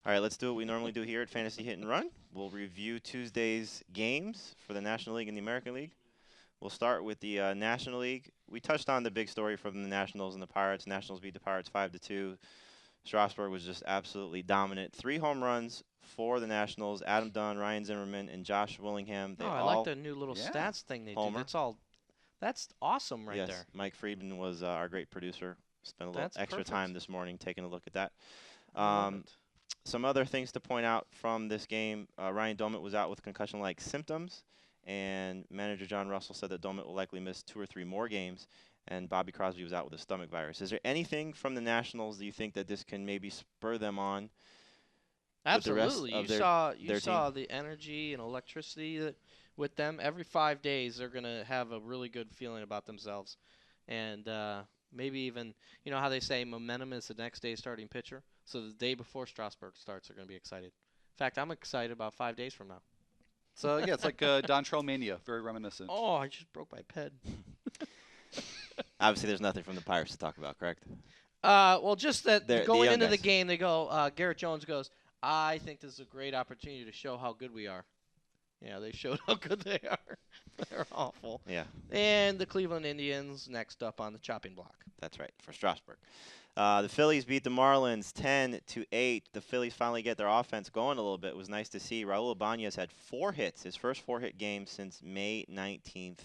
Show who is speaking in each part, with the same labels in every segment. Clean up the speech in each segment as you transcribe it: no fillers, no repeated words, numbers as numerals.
Speaker 1: All right, let's do what we normally do here at Fantasy Hit and Run. We'll review Tuesday's games for the National League and the American League. We'll start with the National League. We touched on the big story from the Nationals and the Pirates. Nationals beat the Pirates 5-2. Strasburg was just absolutely dominant. 3 home runs for the Nationals. Adam Dunn, Ryan Zimmerman, and Josh Willingham. They
Speaker 2: I
Speaker 1: all
Speaker 2: like the new little stats thing they
Speaker 1: homer.
Speaker 2: do. That's awesome right
Speaker 1: yes,
Speaker 2: there.
Speaker 1: Mike Friedman was our great producer. Spent a little
Speaker 2: That's
Speaker 1: extra
Speaker 2: perfect.
Speaker 1: time this morning taking a look at that.
Speaker 2: I love it.
Speaker 1: Some other things to point out from this game. Ryan Domit was out with concussion-like symptoms, and manager John Russell said that Domit will likely miss 2 or 3 more games, and Bobby Crosby was out with a stomach virus. Is there anything from the Nationals that you think that this can maybe spur them on?
Speaker 2: Absolutely.
Speaker 1: With the
Speaker 2: You
Speaker 1: rest of
Speaker 2: saw the energy and electricity with them. Every 5 days, they're going to have a really good feeling about themselves. And maybe even, you know how they say momentum is the next day's starting pitcher? So the day before Strasburg starts, they're going to be excited. In fact, I'm excited about 5 days from now.
Speaker 3: So, yeah, it's like Dontrell Mania, very reminiscent.
Speaker 2: Oh, I just broke my pen.
Speaker 1: Obviously, there's nothing from the Pirates to talk about, correct?
Speaker 2: Well, just that going into the
Speaker 1: guys.
Speaker 2: game, they go, Garrett Jones goes, I think this is a great opportunity to show how good we are. Yeah, they showed how good they are. They're awful.
Speaker 1: Yeah.
Speaker 2: And the Cleveland Indians next up on the chopping block.
Speaker 1: That's right, for Strasburg. The Phillies beat the Marlins 10-8. The Phillies finally get their offense going a little bit. It was nice to see. Raul Ibanez had 4 hits, his first 4-hit game since May 19th.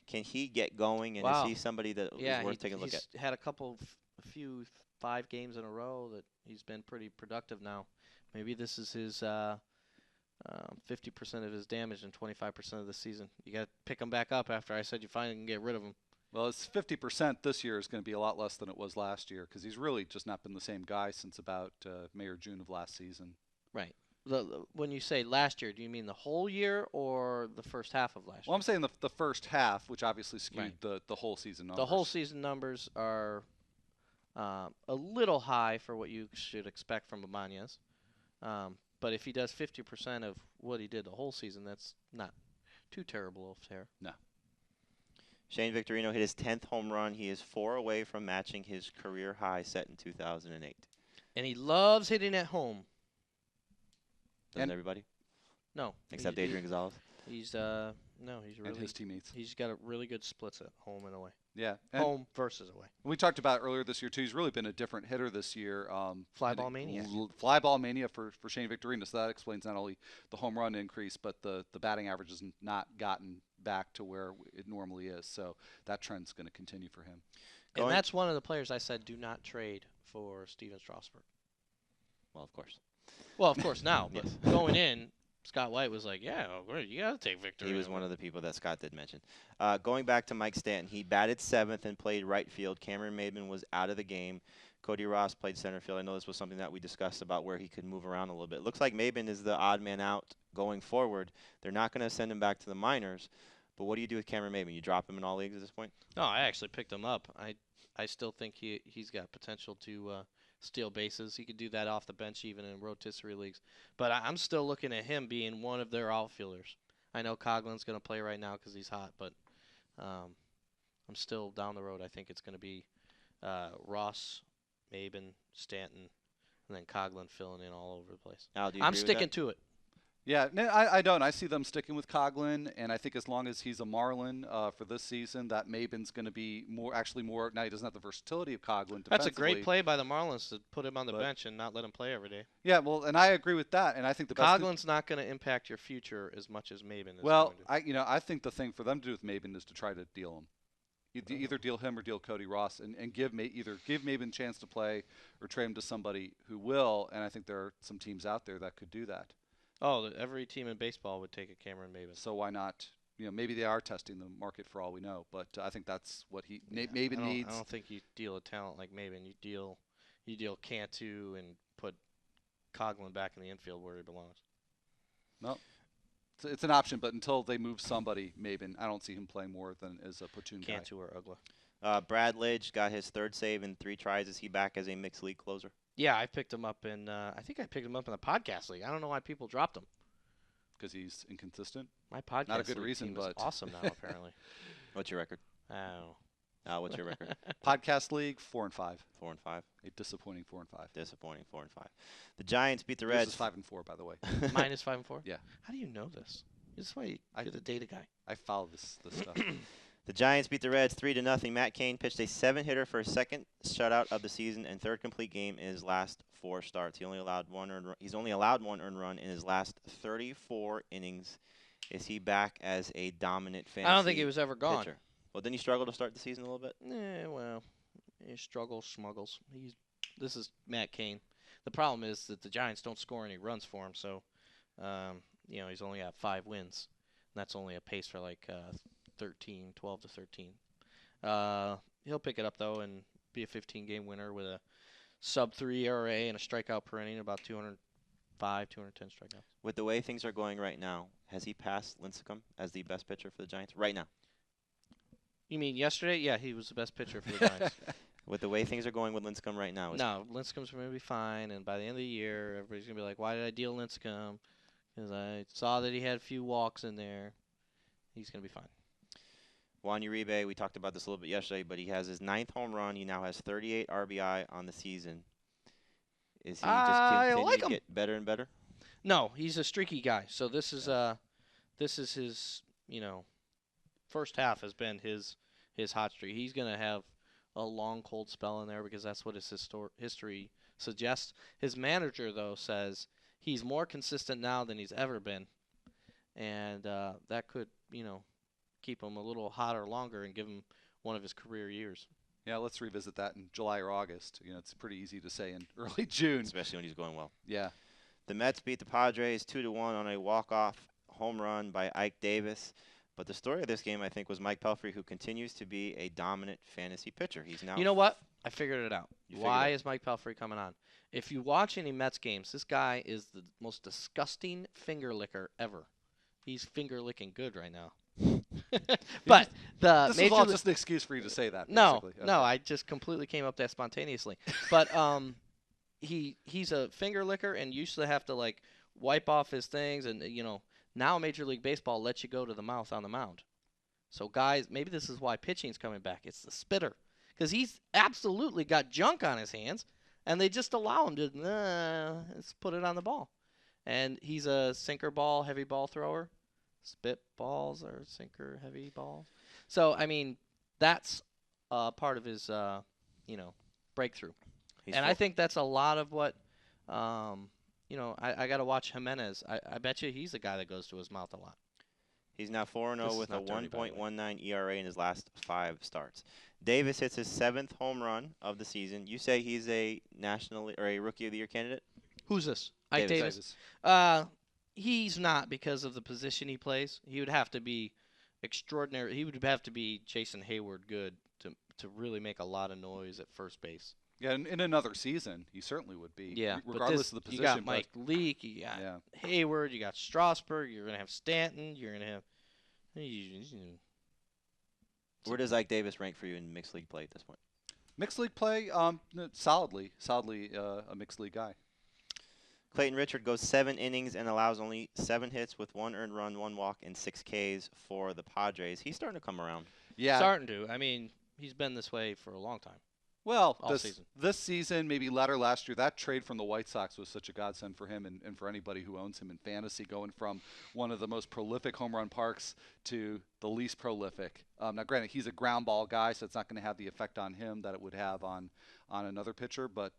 Speaker 1: Can he get going, and is he somebody that is worth taking a look at?
Speaker 2: He's had a few 5 games in a row that he's been pretty productive now. Maybe this is his 50% of his damage and 25% of the season. You got to pick him back up after I said you finally can get rid of him.
Speaker 3: Well, it's 50% this year is going to be a lot less than it was last year because he's really just not been the same guy since about May or June of last season.
Speaker 2: Right. When you say last year, do you mean the whole year or the first half of last year?
Speaker 3: Well, I'm saying the first half, which obviously skewed the whole season numbers.
Speaker 2: The whole season numbers are a little high for what you should expect from Ibanez. But if he does 50% of what he did the whole season, that's not too terrible of hair.
Speaker 3: No.
Speaker 1: Shane Victorino hit his 10th home run. He is 4 away from matching his career high set in 2008.
Speaker 2: And he loves hitting at home.
Speaker 1: Doesn't everybody?
Speaker 2: No.
Speaker 1: Except Adrian Gonzalez?
Speaker 2: He's
Speaker 3: and his teammates.
Speaker 2: He's got a really good splits at home and away.
Speaker 3: Yeah.
Speaker 2: Home versus away.
Speaker 3: We talked about earlier this year, too. He's really been a different hitter this year.
Speaker 2: Fly ball mania.
Speaker 3: Fly ball mania for Shane Victorino. So that explains not only the home run increase, but the batting average has not gotten back to where it normally is. So that trend's going to continue for him.
Speaker 2: And that's one of the players I said do not trade for Steven Strasburg.
Speaker 1: Well, of course.
Speaker 2: Well, of course now. But going in, Scott White was like, yeah, you got to take Victorino.
Speaker 1: He was one of the people that Scott did mention. Going back to Mike Stanton, he batted 7th and played right field. Cameron Maybin was out of the game. Cody Ross played center field. I know this was something that we discussed about where he could move around a little bit. Looks like Maybin is the odd man out going forward. They're not going to send him back to the minors. But what do you do with Cameron Maybin? You drop him in all leagues at this point?
Speaker 2: No, I actually picked him up. I still think he's got potential to steal bases. He could do that off the bench even in rotisserie leagues. But I'm still looking at him being one of their outfielders. I know Coughlin's going to play right now because he's hot, but I'm still down the road. I think it's going to be Ross, Maybin, Stanton, and then Coughlin filling in all over the place.
Speaker 1: Al, do you
Speaker 2: I'm
Speaker 1: agree with
Speaker 2: sticking
Speaker 1: that?
Speaker 2: to it.
Speaker 3: Yeah, no, I don't. I see them sticking with Coughlin, and I think as long as he's a Marlin for this season, that Maybin's going to be more. Now he doesn't have the versatility of Coughlin.
Speaker 2: That's a great play by the Marlins to put him on the bench and not let him play every day.
Speaker 3: Yeah, well, and I agree with that, and I think the best.
Speaker 2: Coughlin's not going to impact your future as much as Maybin is.
Speaker 3: Well,
Speaker 2: going to.
Speaker 3: I think the thing for them to do with Maybin is to try to deal him. Either deal him or deal Cody Ross, and give Maybin a chance to play or trade him to somebody who will. And I think there are some teams out there that could do that.
Speaker 2: Oh, every team in baseball would take a Cameron Maybin.
Speaker 3: So why not? Maybe they are testing the market for all we know, but I think that's what Maybin needs.
Speaker 2: I don't think you deal a talent like Maybin. You deal Cantu and put Coughlin back in the infield where he belongs.
Speaker 3: No, it's an option, but until they move somebody, Maybin, I don't see him playing more than as a platoon guy.
Speaker 2: Cantu or Ugla.
Speaker 1: Brad Lidge got his 3rd save in 3 tries. Is he back as a mixed league closer?
Speaker 2: Yeah, I picked him up in. I think I picked him up in the podcast league. I don't know why people dropped him.
Speaker 3: Because he's inconsistent.
Speaker 2: My podcast
Speaker 3: Not a good
Speaker 2: league
Speaker 3: reason,
Speaker 2: team
Speaker 3: but
Speaker 2: is awesome now apparently.
Speaker 1: What's your record?
Speaker 2: Oh,
Speaker 1: Al, what's your record?
Speaker 3: Podcast league 4-5.
Speaker 1: 4-5.
Speaker 3: A disappointing 4-5.
Speaker 1: Disappointing 4-5. The Giants beat the
Speaker 3: Yours
Speaker 1: Reds.
Speaker 3: is 5-4, by the way.
Speaker 2: Mine is 5-4.
Speaker 3: Yeah.
Speaker 2: How do you know this? This is why you're the data guy.
Speaker 3: I follow this stuff.
Speaker 1: The Giants beat the Reds 3-0. Matt Cain pitched a 7-hitter for his second shutout of the season and third complete game in his last 4 starts. He's only allowed one earned run in his last 34 innings. Is he back as a dominant fantasy
Speaker 2: I don't think he was ever gone.
Speaker 1: pitcher? Well, didn't he struggle to start the season a little bit?
Speaker 2: Well, he struggles, smuggles. This is Matt Cain. The problem is that the Giants don't score any runs for him, so he's only got 5 wins. And that's only a pace for like 12 to 13. He'll pick it up though and be a 15-game winner with a sub-3 ERA and a strikeout per inning, about 205, 210 strikeouts.
Speaker 1: With the way things are going right now, has he passed Lincecum as the best pitcher for the Giants right now?
Speaker 2: You mean yesterday? Yeah, he was the best pitcher for the Giants.
Speaker 1: With the way things are going with Lincecum right now,
Speaker 2: No, Lincecum's going to be fine, and by the end of the year, everybody's going to be like, why did I deal Lincecum? Because I saw that he had a few walks in there. He's going to be fine.
Speaker 1: Juan Uribe, we talked about this a little bit yesterday, but he has his 9th home run. He now has 38 RBI on the season. Is he just continue to get better and better?
Speaker 2: No, he's a streaky guy. So this is his, first half has been his hot streak. He's going to have a long cold spell in there because that's what his history suggests. His manager though says he's more consistent now than he's ever been, and that could keep him a little hotter longer and give him one of his career years.
Speaker 3: Yeah, let's revisit that in July or August. It's pretty easy to say in early June.
Speaker 1: Especially when he's going well.
Speaker 3: Yeah.
Speaker 1: The Mets beat the Padres 2-1 on a walk-off home run by Ike Davis. But the story of this game, I think, was Mike Pelfrey, who continues to be a dominant fantasy pitcher. He's now.
Speaker 2: You know what? I figured it out. Why
Speaker 1: it out.
Speaker 2: is Mike Pelfrey coming on? If you watch any Mets games, this guy is the most disgusting finger licker ever. He's finger licking good right now. But
Speaker 3: this is all just an excuse for you to say that.
Speaker 2: No,
Speaker 3: basically.
Speaker 2: no, I just completely came up that spontaneously. But he's a finger licker and used to have to like wipe off his things, and now Major League Baseball lets you go to the mouth on the mound. So guys, maybe this is why pitching's coming back. It's the spitter, because he's absolutely got junk on his hands, and they just allow him to let's put it on the ball. And he's a sinker ball, heavy ball thrower. Spit balls or sinker heavy balls. So I mean, that's part of his breakthrough. I think that's a lot of what I got to watch Jimenez. I bet you he's the guy that goes to his mouth a lot.
Speaker 1: He's now 4-0 with a 1.19 ERA in his last 5 starts. Davis hits his 7th home run of the season. You say he's a national or a Rookie of the Year candidate?
Speaker 2: Who's this? Ike Davis. He's not because of the position he plays. He would have to be extraordinary. He would have to be Jason Hayward good to really make a lot of noise at first base.
Speaker 3: Yeah, in another season, he certainly would be.
Speaker 2: Yeah,
Speaker 3: regardless of the position.
Speaker 2: You got Mike Leake, you got Hayward, you got Strasburg. You're gonna have Stanton. You're gonna have.
Speaker 1: Where does Ike Davis rank for you in mixed league play at this point?
Speaker 3: Mixed league play, solidly a mixed league guy.
Speaker 1: Clayton Richard goes 7 innings and allows only 7 hits with 1 earned run, 1 walk, and 6 Ks for the Padres. He's starting to come around.
Speaker 3: Yeah,
Speaker 2: starting to. I mean, he's been this way for a long time.
Speaker 3: Well, this season, maybe latter last year, that trade from the White Sox was such a godsend for him and for anybody who owns him in fantasy, going from one of the most prolific home run parks to the least prolific. Now, granted, he's a ground ball guy, so it's not going to have the effect on him that it would have on another pitcher, but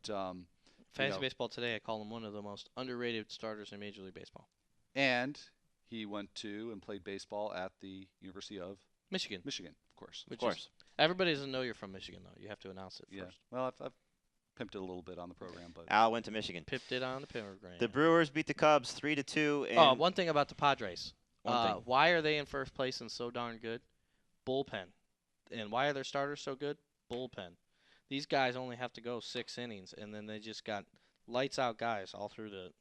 Speaker 2: fantasy baseball today, I call him one of the most underrated starters in Major League Baseball.
Speaker 3: And he went to and played baseball at the University of
Speaker 2: Michigan.
Speaker 3: Michigan, of course.
Speaker 1: Of course.
Speaker 2: Everybody doesn't know you're from Michigan, though. You have to announce it first.
Speaker 3: Well, I've pimped it a little bit on the program, but
Speaker 1: Al went to Michigan.
Speaker 2: Pipped it on the program.
Speaker 1: The Brewers beat the Cubs 3-2.
Speaker 2: Oh, one thing about the Padres.
Speaker 1: One thing.
Speaker 2: Why are they in first place and so darn good? Bullpen. And why are their starters so good? Bullpen. These guys only have to go 6 innings, and then they just got lights out guys all through the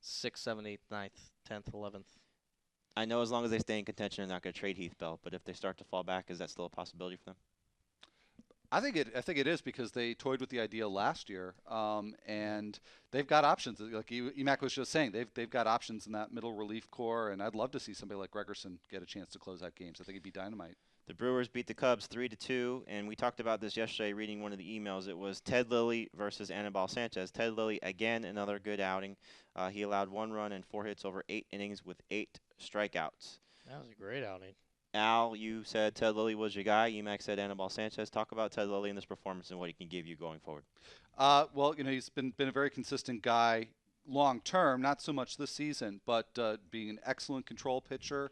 Speaker 2: 6th, 7th, 8th, 9th, 10th, 11th.
Speaker 1: I know as long as they stay in contention, they're not going to trade Heath Bell. But if they start to fall back, is that still a possibility for them?
Speaker 3: I think it is because they toyed with the idea last year, and they've got options. Like Emac was just saying, they've got options in that middle relief core, and I'd love to see somebody like Gregerson get a chance to close out games. I think he'd be dynamite.
Speaker 1: The Brewers beat the Cubs 3-2, and we talked about this yesterday reading one of the emails. It was Ted Lilly versus Anibal Sanchez. Ted Lilly, again, another good outing. He allowed 1 run and 4 hits over 8 innings with 8 strikeouts.
Speaker 2: That was a great outing.
Speaker 1: Al, you said Ted Lilly was your guy. Emac said Anibal Sanchez. Talk about Ted Lilly in this performance and what he can give you going forward.
Speaker 3: Well, he's been a very consistent guy long term, not so much this season, but being an excellent control pitcher.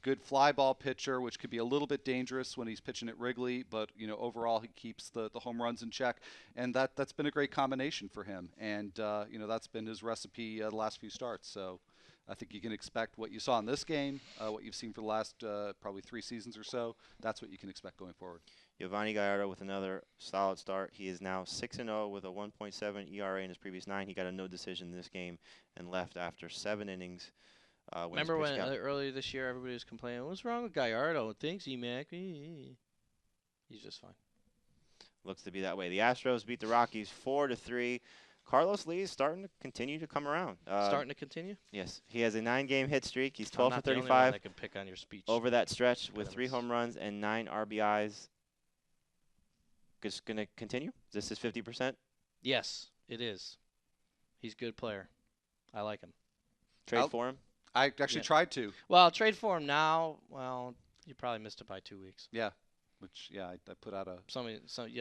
Speaker 3: Good fly ball pitcher, which could be a little bit dangerous when he's pitching at Wrigley, but overall he keeps the home runs in check, and that's been a great combination for him. And that's been his recipe the last few starts. So I think you can expect what you saw in this game, what you've seen for the last probably 3 seasons or so. That's what you can expect going forward.
Speaker 1: Giovanni Gallardo with another solid start. He is now 6-0 with a 1.7 ERA in his previous 9. He got a no decision in this game and left after 7 innings.
Speaker 2: Remember when earlier this year everybody was complaining, what's wrong with Gallardo? Thanks, Emac. He's just fine.
Speaker 1: Looks to be that way. The Astros beat the Rockies 4-3. Carlos Lee is starting to continue to come around.
Speaker 2: Starting to continue?
Speaker 1: Yes. He has a 9-game hit streak. He's
Speaker 2: I'm
Speaker 1: 12 for
Speaker 2: not the only
Speaker 1: 35
Speaker 2: one that can pick on your speech.
Speaker 1: over that stretch with 3 home runs and 9 RBIs. Just going to continue? Is this his 50%?
Speaker 2: Yes, it is. He's a good player. I like him.
Speaker 1: Trade for him?
Speaker 3: I actually tried to.
Speaker 2: Well, trade for him now. Well, you probably missed it by 2 weeks.
Speaker 3: Yeah, I put out a.
Speaker 2: I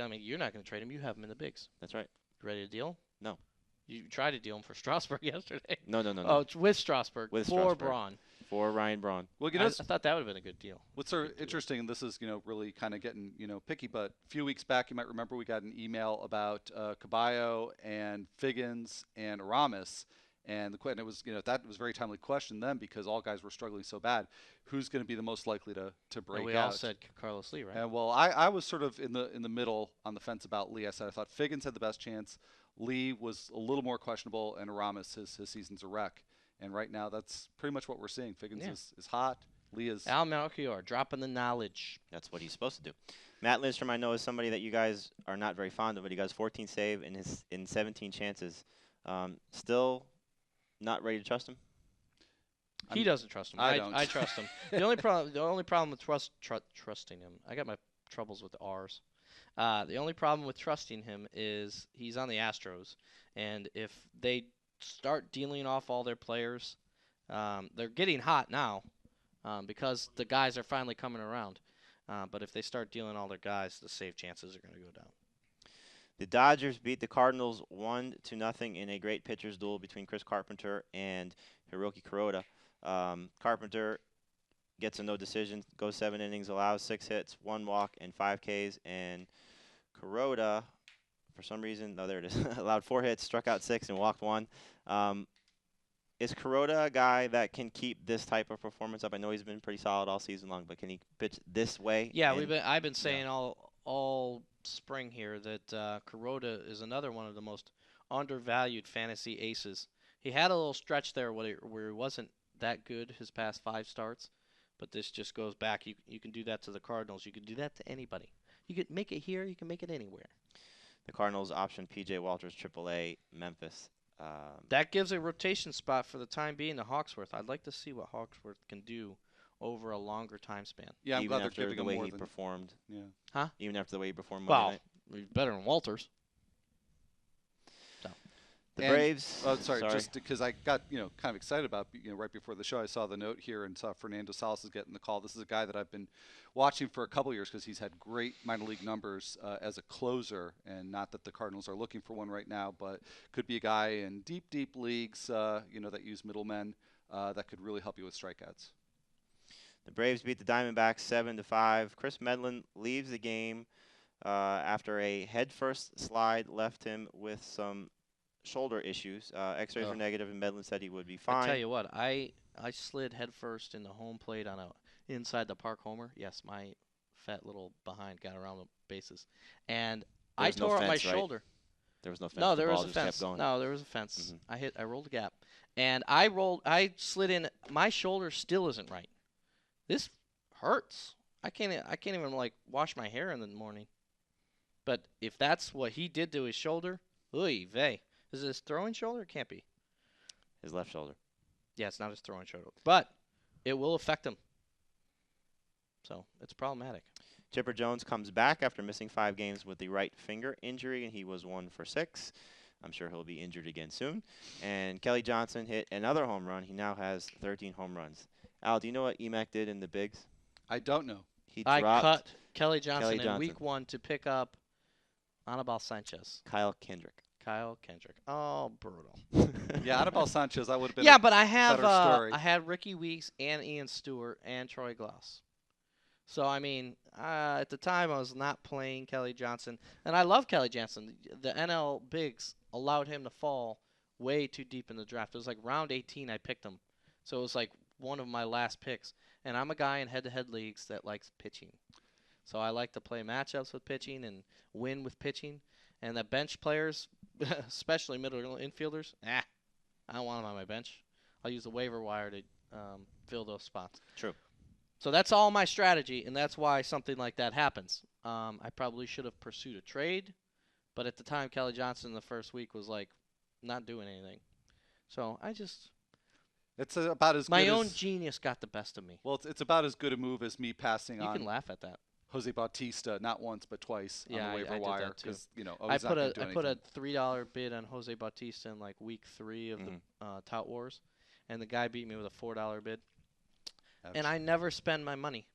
Speaker 2: mean, you're not going to trade him. You have him in the bigs.
Speaker 1: That's right.
Speaker 2: You ready to deal?
Speaker 1: No.
Speaker 2: You tried to deal him for Strasburg yesterday.
Speaker 1: No.
Speaker 2: Oh, it's with Strasburg.
Speaker 1: With
Speaker 2: for
Speaker 1: Strasburg.
Speaker 2: Braun.
Speaker 1: For Ryan Braun.
Speaker 3: Well,
Speaker 2: I thought that would have been a good deal.
Speaker 3: What's sort of interesting, and this is really kind of getting picky, but a few weeks back you might remember we got an email about Caballo and Figgins and Aramis. And the question, it was, that was a very timely question then because all guys were struggling so bad. Who's going to be the most likely to break out?
Speaker 2: We all said Carlos Lee, right?
Speaker 3: And well, I was sort of in the middle on the fence about Lee. I said I thought Figgins had the best chance. Lee was a little more questionable, and Aramis, his season's a wreck. And right now, that's pretty much what we're seeing. Figgins is hot. Lee is.
Speaker 2: Al Melchior, dropping the knowledge.
Speaker 1: That's what he's supposed to do. Matt Lindstrom, I know, is somebody that you guys are not very fond of, but he got 14 save in 17 chances. Still not ready to trust him?
Speaker 2: He doesn't trust him.
Speaker 3: I don't.
Speaker 2: I trust him. The only problem with trusting him, I got my troubles with the R's. The only problem with trusting him is he's on the Astros, and if they start dealing off all their players, they're getting hot now because the guys are finally coming around. But if they start dealing all their guys, the save chances are going to go down.
Speaker 1: The Dodgers beat the Cardinals 1-0 in a great pitcher's duel between Chris Carpenter and Hiroki Kuroda. Carpenter gets a no decision, goes 7 innings, allows 6 hits, 1 walk, and 5 Ks. And Kuroda, for some reason, there it is, allowed 4 hits, struck out 6, and walked 1. Is Kuroda a guy that can keep this type of performance up? I know he's been pretty solid all season long, but can he pitch this way?
Speaker 2: Yeah, I've been saying all spring here that Kuroda is another one of the most undervalued fantasy aces. He had a little stretch there where he wasn't that good his past 5 starts, but this just goes back. You can do that to the Cardinals. You can do that to anybody. You can make it here. You can make it anywhere.
Speaker 1: The Cardinals optioned P.J. Walters, AAA, Memphis.
Speaker 2: That gives a rotation spot for the time being to Hawksworth. I'd like to see what Hawksworth can do over a longer time span.
Speaker 3: Yeah, I'm
Speaker 1: even
Speaker 3: glad
Speaker 1: after
Speaker 3: they're giving
Speaker 1: the
Speaker 3: him
Speaker 1: way
Speaker 3: more
Speaker 1: he
Speaker 3: than
Speaker 1: performed.
Speaker 3: Yeah.
Speaker 2: Huh?
Speaker 1: Even after the way he performed Monday night.
Speaker 2: He's better than Walters.
Speaker 1: The Braves.
Speaker 3: Oh, sorry, just because I got kind of excited about right before the show, I saw the note here and saw Fernando Salas is getting the call. This is a guy that I've been watching for a couple years because he's had great minor league numbers as a closer, and not that the Cardinals are looking for one right now, but could be a guy in deep leagues that use middlemen that could really help you with strikeouts.
Speaker 1: The Braves beat the Diamondbacks 7-5. Chris Medlin leaves the game after a headfirst slide left him with some shoulder issues. X-rays were negative, and Medlin said he would be fine.
Speaker 2: I tell you what, I slid headfirst in the home plate on a inside the park homer. Yes, my fat little behind got around the bases, and I tore up my shoulder.
Speaker 1: There was no fence.
Speaker 2: No, there
Speaker 1: the
Speaker 2: was
Speaker 1: ball
Speaker 2: a
Speaker 1: just
Speaker 2: fence.
Speaker 1: kept going.
Speaker 2: No, there was a fence. I rolled a gap, and I slid in. My shoulder still isn't right. This hurts. I can't even wash my hair in the morning. But if that's what he did to his shoulder, oy vey. Is it his throwing shoulder? It can't be.
Speaker 1: His left shoulder.
Speaker 2: Yeah, it's not his throwing shoulder. But it will affect him. So it's problematic.
Speaker 1: Chipper Jones comes back after missing 5 games with the right finger injury, and he was 1 for 6. I'm sure he'll be injured again soon. And Kelly Johnson hit another home run. He now has 13 home runs. Al, do you know what Emack did in the bigs?
Speaker 3: I don't know.
Speaker 1: He
Speaker 2: I
Speaker 1: dropped
Speaker 2: cut Kelly Johnson
Speaker 1: Kelly
Speaker 2: in
Speaker 1: Johnson.
Speaker 2: week 1 to pick up Anibal Sanchez.
Speaker 1: Kyle Kendrick.
Speaker 2: Kyle Kendrick. Oh, brutal.
Speaker 3: Yeah, Anibal Sanchez, I would have been.
Speaker 2: Yeah, but I have
Speaker 3: better story.
Speaker 2: I had Ricky Weeks and Ian Stewart and Troy Glass. So I mean, at the time I was not playing Kelly Johnson, and I love Kelly Johnson. The NL bigs allowed him to fall way too deep in the draft. It was like round 18 I picked him, so it was like one of my last picks. And I'm a guy in head-to-head leagues that likes pitching, so I like to play matchups with pitching and win with pitching. And the bench players, especially middle infielders, I don't want them on my bench. I'll use the waiver wire to fill those spots.
Speaker 1: True.
Speaker 2: So that's all my strategy, and that's why something like that happens. I probably should have pursued a trade, but at the time, Kelly Johnson in the first week was like not doing anything. So I just
Speaker 3: It's about as
Speaker 2: my
Speaker 3: good
Speaker 2: own
Speaker 3: as,
Speaker 2: genius got the best of me.
Speaker 3: Well, it's about as good a move as me passing
Speaker 2: You
Speaker 3: on
Speaker 2: can laugh at that.
Speaker 3: Jose Bautista not once but twice
Speaker 2: Yeah,
Speaker 3: on the
Speaker 2: I
Speaker 3: waiver
Speaker 2: did
Speaker 3: wire
Speaker 2: that too.
Speaker 3: because
Speaker 2: I
Speaker 3: he's not gonna do
Speaker 2: put a
Speaker 3: anything.
Speaker 2: $3 bid on Jose Bautista in like week 3 of the Tout Wars, and the guy beat me with a $4 bid.
Speaker 3: Ouch.
Speaker 2: And I never spend my money.